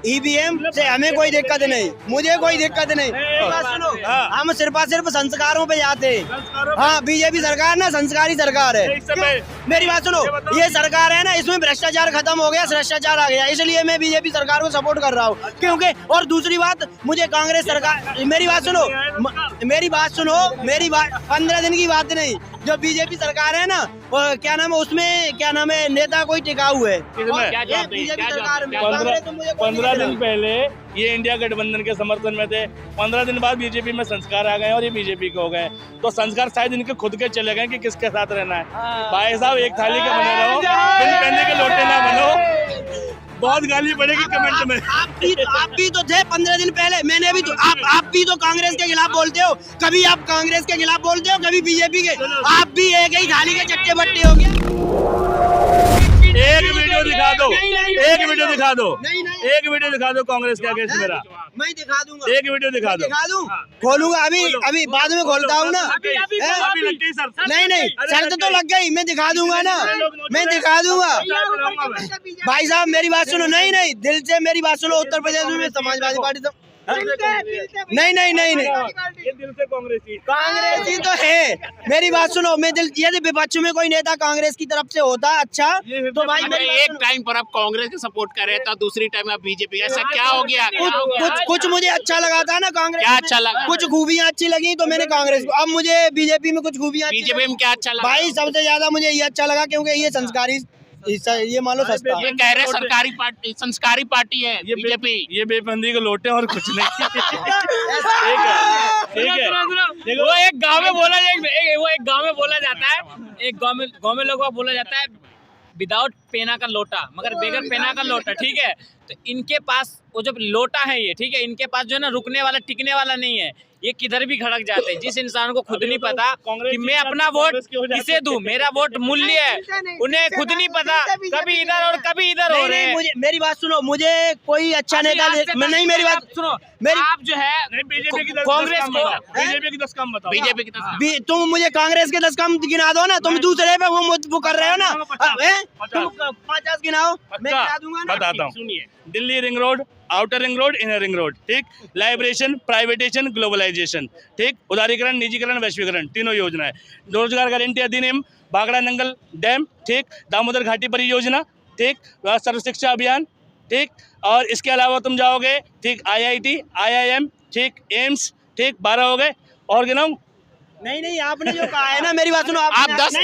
EVM से हमें कोई दिक्कत नहीं, मुझे कोई दिक्कत नहीं। बात सुनो, हम सिर्फ संस्कारों पे जाते हैं। हाँ, बीजेपी सरकार ना संस्कारी सरकार है। मेरी बात सुनो, ये सरकार है ना, इसमें भ्रष्टाचार खत्म हो गया, भ्रष्टाचार आ गया, इसलिए मैं बीजेपी सरकार को सपोर्ट कर रहा हूँ। क्योंकि और दूसरी बात, मुझे कांग्रेस सरकार, मेरी बात सुनो, 15 दिन की बात नहीं, जो बीजेपी सरकार है ना, क्या नाम है उसमें, क्या नाम है, नेता कोई टिकाऊ है बीजेपी सरकार में। 15 दिन पहले ये इंडिया गठबंधन के समर्थन में थे, 15 दिन बाद बीजेपी में संस्कार आ गए और ये बीजेपी के हो गए। तो संस्कार शायद इनके खुद के चले गए कि किसके साथ रहना है। भाई साहब, एक थाली के बने रहो, बिन पहनने के लोटे ना बनो। बहुत गाली पड़ेगी कमेंट में। आप भी तो थे 15 दिन पहले, मैंने भी तो, आप भी तो कांग्रेस के खिलाफ बोलते हो, कभी आप कांग्रेस के खिलाफ बोलते हो, कभी बीजेपी के। आप भी एक ही थाली के चट्टे बट्टे हो गए। एक वीडियो दिखा दो, एक वीडियो दिखा दो, एक वीडियो दिखा दो कांग्रेस के अगेंस्ट मेरा। मैं दिखा दूंगा, एक वीडियो दिखा दो। खोलूंगा, अभी बाद में खोलता हूँ ना। नहीं, शर्त तो लग गई, मैं दिखा दूंगा ना, मैं दिखा दूंगा। भाई साहब, मेरी बात सुनो, नहीं, दिल से मेरी बात सुनो। उत्तर प्रदेश में समाजवादी पार्टी तो नहीं, ये दिल से कांग्रेसी तो है। मेरी बात सुनो, मैं दिल, यदि विपक्ष में कोई नेता कांग्रेस की तरफ से होता अच्छा तो भाई, एक टाइम पर आप कांग्रेस के सपोर्ट कर रहे थे, दूसरी टाइम आप बीजेपी, ऐसा क्या हो गया? कुछ मुझे अच्छा लगा था ना कांग्रेस। क्या अच्छा लगा? कुछ खूबियाँ अच्छी लगी तो मैंने कांग्रेस को। अब मुझे बीजेपी में कुछ खूबियाँ, बीजेपी में क्या अच्छा लगा? भाई सबसे ज्यादा मुझे ये अच्छा लगा क्योंकि ये संस्कारी, ये मान लो सस्ता। ये कह रहे सरकारी पार्टी, संस्कारी पार्टी है ये बीजेपी। ये बेबंदी के लोटे और कुछ नहीं। ठीक है। वो एक गांव में बोला जाता है, एक गांव में लोगों को बोला जाता है विदाउट पेना का लोटा, मगर बगैर पेना का लोटा। ठीक है, तो इनके पास वो जो लोटा है ये, ठीक है, इनके पास जो है ना रुकने वाला, टिकने वाला नहीं है। ये किधर भी खड़क जाते हैं। जिस इंसान को खुद नहीं पता कि मैं अपना वोट किसे दूं, मेरा वोट मूल्य है, उन्हें खुद नहीं पता, कभी इधर और कभी इधर हो रहे हैं। मेरी बात सुनो, मुझे कोई अच्छा नेता नहीं, मेरी बात सुनो, आप जो है बीजेपी की कांग्रेस को, बीजेपी की 10 काम बताओ। बीजेपी की तुम मुझे कांग्रेस के 10 काम गिना दो ना, तुम दूसरे पे वो कर रहे हो ना। तुम 50 गिनाओ, मैं गिना दूंगा ना। बताता हूँ। Delhi ring road, outer ring road, inner ring road, ठीक, लाइब्रेशन, प्राइवेटेशन, ग्लोबलाइजेशन, ठीक, उदारीकरण, निजीकरण, वैश्वीकरण, तीनों योजनाएं, रोजगार गारंटी अधिनियम, भाखड़ा नंगल डैम, ठीक, दामोदर घाटी परियोजना, ठीक, सर्व शिक्षा अभियान, ठीक, और इसके अलावा तुम जाओगे, ठीक, IIT, IIM, ठीक, एम्स, ठीक, 12 हो गए और गिनाऊं? नहीं, आपने जो कहा है ना, मेरी बात सुनो, आप 10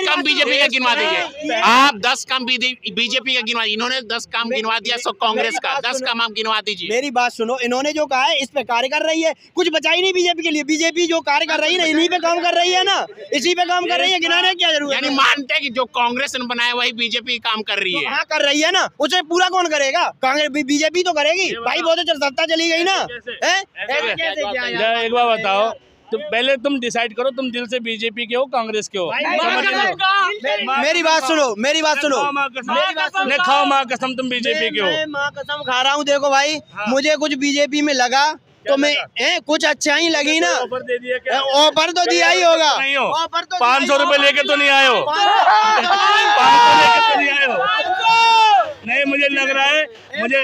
काम बीजेपी का गिनवा दीजिए। आप 10 काम बीजेपी का गिनवा, इन्होंने 10 काम गिनवा दिया, सो कांग्रेस का 10 काम आप गिनवा दीजिए। मेरी बात सुनो, इन्होंने जो कहा है इस पे कार्य कर रही है, कुछ बचा ही नहीं बीजेपी के लिए। बीजेपी जो कार्य कर रही है ना, इन्हीं पे काम कर रही है ना, इसी पे काम कर रही है, गिनाने की क्या जरूरत है? यानी मानते हैं कि जो कांग्रेस ने बनाया वही बीजेपी काम कर रही है। हाँ, कर रही है ना, उसे पूरा कौन करेगा? कांग्रेस, बीजेपी तो करेगी भाई। बहुत सत्ता चली गई ना। एक बार बताओ, तो पहले तुम डिसाइड करो, तुम दिल से बीजेपी के हो, कांग्रेस के हो? मेरी बात सुनो, खाओ माँ कसम, तुम बीजेपी के हो? मैं माँ कसम खा रहा हूँ। देखो भाई, मुझे कुछ बीजेपी में लगा तो मैं कुछ अच्छा ही लगी ना। ऑफर दे दिया क्या? ऑफर तो दिया ही होगा। ऑफर तो 500 रुपए लेके तो नहीं आए हो? 500 लेके तो नहीं आए हो? नहीं, मुझे लग रहा है, मुझे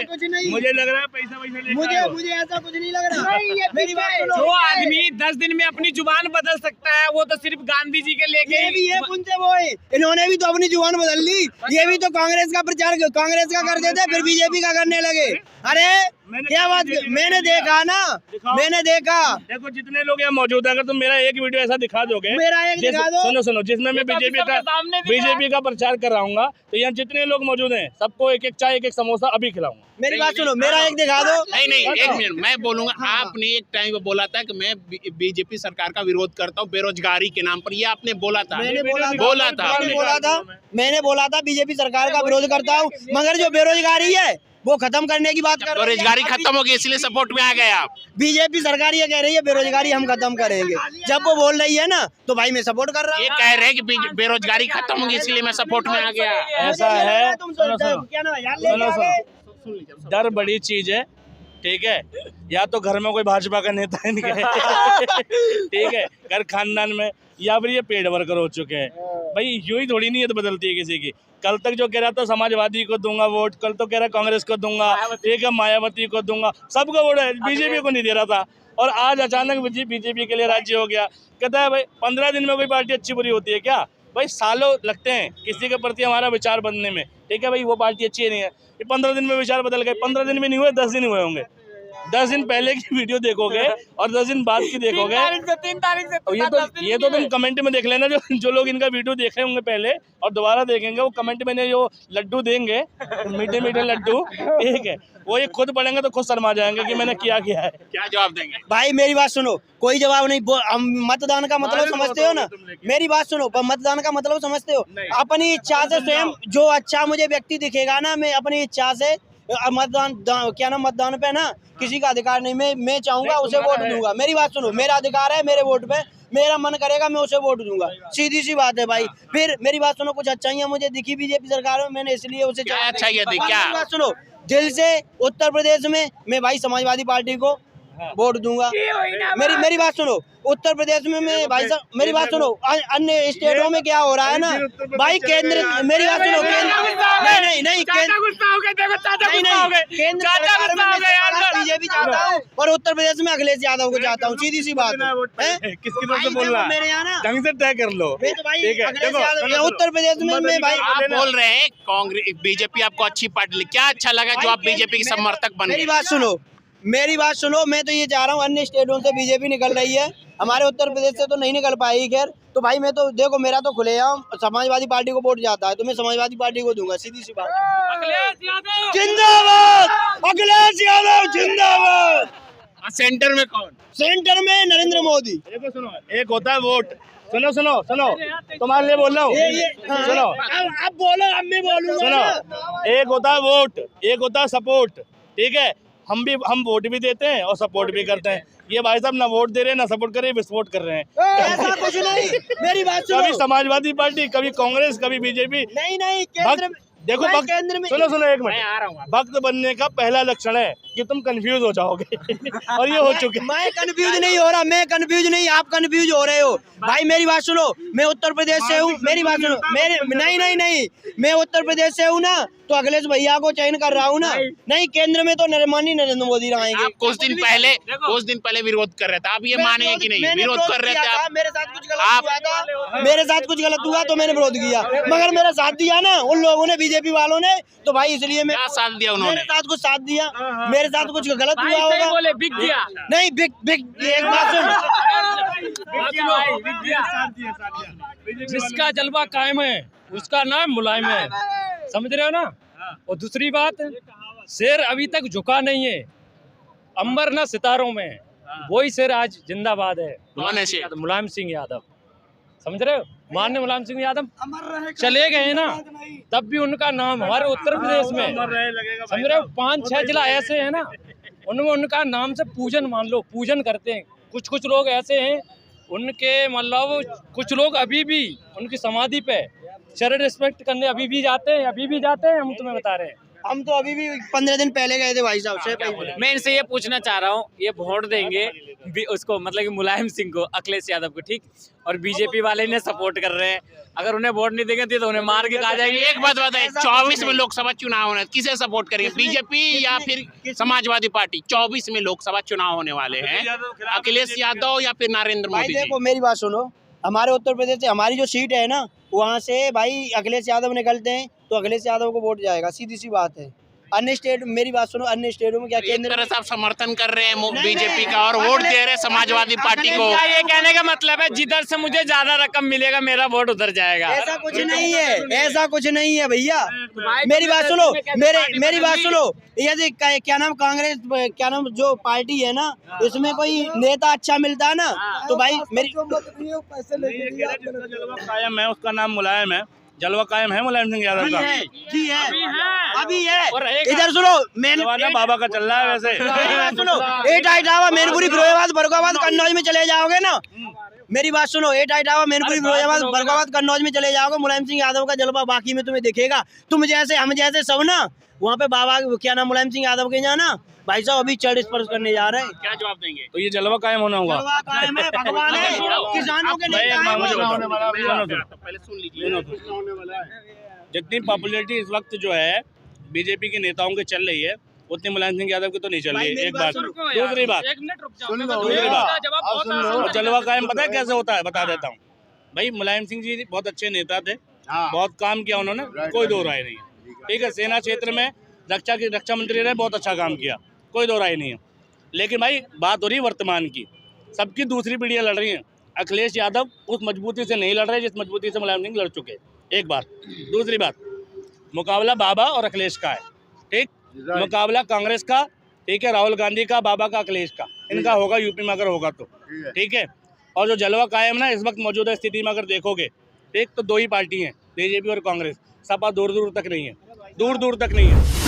लग रहा है पैसा लेके मुझे ऐसा कुछ नहीं लग रहा। मेरी बात सुनो, जो आदमी 10 दिन में अपनी जुबान बदल सकता है, वो तो सिर्फ गांधी जी के लेके ये भी है, उनसे वो है। इन्होंने भी तो अपनी जुबान बदल ली। ये भी तो कांग्रेस का प्रचार कांग्रेस का करते थे, फिर बीजेपी का करने लगे। अरे क्या बात, मैंने देखा ना, मैंने देखा। देखो, जितने लोग यहाँ मौजूद है, अगर तुम मेरा एक वीडियो ऐसा दिखा दोगे, मेरा एक दिखा दो। सुनो, जिसमें मैं बीजेपी का प्रचार कर रहा हूँ, तो यहाँ जितने लोग मौजूद हैं सबको एक एक चाय, एक एक समोसा अभी खिलाऊंगा। मेरी बात सुनो, मेरा एक दिखा दो। नहीं, एक मिनट, मैं बोलूंगा। आपने एक टाइम बोला था कि मैं बीजेपी सरकार का विरोध करता हूँ बेरोजगारी के नाम पर, ये आपने बोला था। मैंने बोला मैंने बोला था बीजेपी सरकार का विरोध करता हूँ, मगर जो बेरोजगारी है वो खत्म करने की बात कर रहे हैं। बेरोजगारी खत्म होगी इसलिए सपोर्ट में आ गए आप। बीजेपी सरकार ये कह रही है बेरोजगारी हम खत्म करेंगे। जब वो बोल रही है ना, तो भाई मैं सपोर्ट कर रहा हूँ। ये कह रहे हैं कि बेरोजगारी खत्म होगी इसलिए मैं सपोर्ट में आ गया। ऐसा है, डर बड़ी चीज है, ठीक है, या तो घर में कोई भाजपा का नेता है इनके ठीक है, घर खानदान में, या फिर ये पेड वर्कर हो चुके हैं। भाई यूं ही थोड़ी नहीं है तो बदलती है किसी की। कल तक जो कह रहा था समाजवादी को दूंगा वोट, कल तो कह रहा कांग्रेस को दूंगा, ठीक है मायावती को दूंगा, सबको वोट है, बीजेपी को नहीं दे रहा था। और आज अचानक बीजेपी के लिए राज्य हो गया। कहता है भाई 15 दिन में कोई पार्टी अच्छी बुरी होती है क्या? भाई सालों लगते हैं किसी के प्रति हमारा विचार बनने में, ठीक है भाई वो पार्टी अच्छी नहीं है, 15 दिन में विचार बदल गए। 15 दिन में नहीं हुए, 10 दिन हुए होंगे। 10 दिन पहले की वीडियो देखोगे और 10 दिन बाद की देखोगे, 3 तारीख से ये तो तुम कमेंट में देख लेना। जो लोग इनका वीडियो देखे होंगे पहले और दोबारा देखेंगे, वो कमेंट में जो लड्डू देंगे, मीठे मीठे लड्डू, ठीक है, वो ये खुद पढ़ेंगे तो खुद शर्मा जाएंगे कि मैंने क्या किया है। क्या जवाब देंगे? भाई मेरी बात सुनो, कोई जवाब नहीं। हम मतदान का मतलब समझते हो ना, मेरी बात सुनो, मतदान का मतलब समझते हो। अपनी इच्छा से स्वयं जो अच्छा मुझे व्यक्ति दिखेगा ना, मैं अपनी इच्छा से मतदान पे ना किसी का अधिकार नहीं, मैं चाहूंगा उसे वोट दूंगा। मेरी बात सुनो, मेरा अधिकार है, मेरे वोट पे मेरा मन करेगा मैं उसे वोट दूंगा, सीधी सी बात है भाई। फिर मेरी बात सुनो, कुछ अच्छाइयाँ मुझे दिखी बीजेपी सरकार में, मैंने इसलिए उसे अच्छाइयाँ दिखी क्या? बात सुनो, दिल से उत्तर प्रदेश में मैं भाई समाजवादी पार्टी को वोट दूंगा। मेरी बात सुनो, उत्तर प्रदेश में मैं भाई साहब, मेरी बात सुनो, अन्य स्टेटों में क्या हो रहा है ना भाई, केंद्र, मेरी बात सुनो, नहीं केंद्र सरकार में बीजेपी चाहता हूँ और उत्तर प्रदेश में अखिलेश यादव को चाहता हूँ, सीधी सी बात है। किसकी तरफ से बोल रहा है? मेरे यहाँ ना ढंग से तय कर लो, ठीक है। उत्तर प्रदेश में मैं भाई, आप बोल रहे हैं कांग्रेस बीजेपी आपको अच्छी पार्टी, क्या अच्छा लगा जो आप बीजेपी के समर्थक बन गए? मेरी बात सुनो, मैं तो ये चाह रहा हूँ अन्य स्टेटों से बीजेपी निकल रही है, हमारे उत्तर प्रदेश से तो नहीं निकल पाएगी। खैर तो भाई मैं तो देखो, मेरा तो खुलेआम समाजवादी पार्टी को वोट जाता है, तो मैं समाजवादी पार्टी को दूंगा, सीधी सी बात। जिंदाबाद अखिलेश यादव, जिंदाबाद। सेंटर में कौन? सेंटर में नरेंद्र मोदी। देखो सुनो, एक होता है वोट, सुनो तुम्हारे लिए बोल रहा हूँ, सुनो अब बोलो, अब मैं बोलूंगा। सुनो, एक होता है वोट, एक होता है सपोर्ट, ठीक है। हम वोट भी देते हैं और सपोर्ट भी करते हैं। ये भाई साहब ना वोट दे रहे हैं ना सपोर्ट कर रहे हैं, विस्फोट कर रहे हैं। ऐसा कुछ नहीं, मेरी बात सुनो, कभी समाजवादी पार्टी, कभी कांग्रेस, कभी बीजेपी। नहीं केंद्र में देखो भाई, केंद्र में सुनो एक मिनट, भक्त बनने का पहला लक्षण है कि तुम कंफ्यूज हो जाओगे और ये हो चुके। मैं कंफ्यूज नहीं हो रहा, मैं कंफ्यूज नहीं, आप कंफ्यूज हो रहे हो भाई। मेरी बात सुनो, मैं उत्तर प्रदेश से हूँ, मेरी बात सुनो, नहीं मैं उत्तर प्रदेश से हूँ ना, तो अखिलेश भैया को चयन कर रहा हूँ ना। नहीं केंद्र में तो नरेंद्र मोदी रहेंगे। आप कुछ दिन पहले विरोध कर रहे थे, आप ये माने कि नहीं विरोध कर रहे थे आप? मेरे साथ कुछ गलत हुआ था, मेरे साथ कुछ गलत हुआ तो मैंने विरोध किया, मगर मेरा साथ दिया ना उन लोगों ने, बीजेपी वालों ने, तो भाई इसलिए मैं साथ दिया, उन्होंने मेरे साथ कुछ साथ दिया, मेरे साथ कुछ गलत हुआ होगा, बोले बिक गया, नहीं बिग एक बात सुन, जिसका जलवा कायम है उसका नाम मुलायम है, समझ रहे हो ना। और दूसरी बात, शेर अभी तक झुका नहीं है, अंबर न सितारों में, वही शेर आज जिंदाबाद है। कौन है शेर? मुलायम सिंह यादव, समझ रहे हो, माननीय मुलायम सिंह यादव चले गए ना, तब भी उनका नाम हमारे उत्तर प्रदेश में, समझ रहे हो, 5-6 जिला ऐसे हैं ना, उनमें उनका नाम से पूजन, मान लो पूजन करते हैं। कुछ लोग ऐसे हैं उनके, मतलब कुछ लोग अभी भी उनकी समाधि पे शरण रिस्पेक्ट करने अभी भी जाते हैं, हम तुम्हें बता रहे हैं। हम तो अभी भी 15 दिन पहले गए थे भाई साहब से। मैं इनसे ये पूछना चाह रहा हूँ, ये वोट देंगे उसको, मतलब कि मुलायम सिंह को, अखिलेश यादव को, ठीक, और बीजेपी वाले इन्हें सपोर्ट कर रहे हैं, अगर उन्हें वोट नहीं देंगे तो उन्हें मार के कहा जाएगी। एक बात बताइए, 24 में लोकसभा चुनाव होने, किसे सपोर्ट करेंगे, बीजेपी या फिर समाजवादी पार्टी? 24 में लोकसभा चुनाव होने वाले हैं, अखिलेश यादव या फिर नरेंद्र मोदी जी? देखो मेरी बात सुनो, हमारे उत्तर प्रदेश से हमारी जो सीट है ना, वहाँ से भाई अखिलेश यादव निकलते हैं तो अखिलेश यादव को वोट जाएगा, सीधी सी बात है। अन्य स्टेट, मेरी बात सुनो, अन्य स्टेटों में क्या एक तरह से आप समर्थन कर रहे हैं बीजेपी का और वोट दे रहे हैं समाजवादी पार्टी को? ये कहने का मतलब है जिधर से मुझे ज्यादा रकम मिलेगा मेरा वोट उधर जाएगा? ऐसा कुछ नहीं है, ऐसा कुछ नहीं है भैया। मेरी बात सुनो, मेरी बात सुनो, यदि क्या नाम कांग्रेस, क्या नाम जो पार्टी है ना, इसमें कोई नेता अच्छा मिलता है ना, तो भाई मेरी कायम है, उसका नाम मुलायम है, जलवा कायम है मुलायम सिंह यादव का, अभी है। इधर सुनो, जवाना बाबा का चल रहा है वैसे। सुनो, मैनपुरी, फिरोजाबाद, फर्रुखाबाद, कन्नौज में चले जाओगे ना, मेरी बात सुनो, ए टाइट आओ, मैनपुरी फिरोजाबाद बरकाबाद कन्नौज में चले जाओगे, मुलायम सिंह यादव का जलवा बाकी में तुम्हें दिखेगा। तुम जैसे हम जैसे सब ना वहाँ पे बाबा क्या नाम मुलायम सिंह यादव के यहाँ ना भाई साहब अभी चढ़ स्पर्श करने जा रहे हैं। क्या जवाब देंगे? तो ये जलवा कायम होना होगा। जलवा कायम है, भगवान है, किसानों के लिए पहले सुन लीजिए। जितनी पॉपुलैरिटी इस वक्त जो है बीजेपी के नेताओं की चल रही है उतनी मुलायम सिंह यादव की तो नहीं चल रही है। एक बात। दूसरी बात, जलवा कायम पता है कैसे होता है, बता देता हूँ भाई। मुलायम सिंह जी बहुत अच्छे नेता थे, बहुत काम किया उन्होंने, कोई दो राय नहीं है। ठीक है, सेना क्षेत्र में रक्षा मंत्री रहे, बहुत अच्छा काम किया, कोई दो राय नहीं है। लेकिन भाई बात हो रही है वर्तमान की, सबकी दूसरी पीढ़ियाँ लड़ रही हैं। अखिलेश यादव उस मजबूती से नहीं लड़ रहे जिस मजबूती से मुलायम सिंह लड़ चुके। एक बात। दूसरी बात, मुकाबला बाबा और अखिलेश का है। ठीक, मुकाबला कांग्रेस का, ठीक है, राहुल गांधी का, बाबा का, अखिलेश का, इनका होगा यूपी में अगर होगा तो। ठीक है, और जो जलवा कायम ना इस वक्त मौजूदा स्थिति में अगर देखोगे, एक तो दो ही पार्टी हैं, बीजेपी और कांग्रेस। सपा दूर दूर तक नहीं है, दूर दूर तक नहीं है।